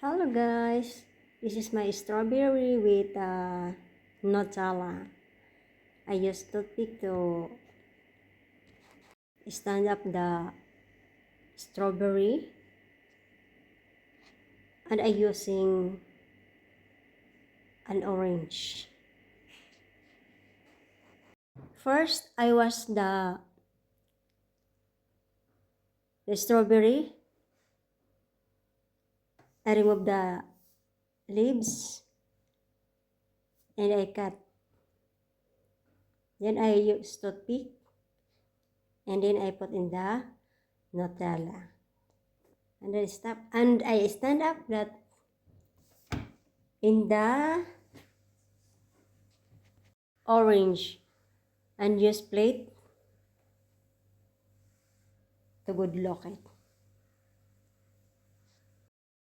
Hello guys, this is my strawberry with Nutella. I use toothpick to stand up the strawberry, and I using an orange. First, I wash the strawberry. I remove the leaves and I cut. Then I use toothpick and then I put in the Nutella. And I stand up that in the orange and use plate to good look it.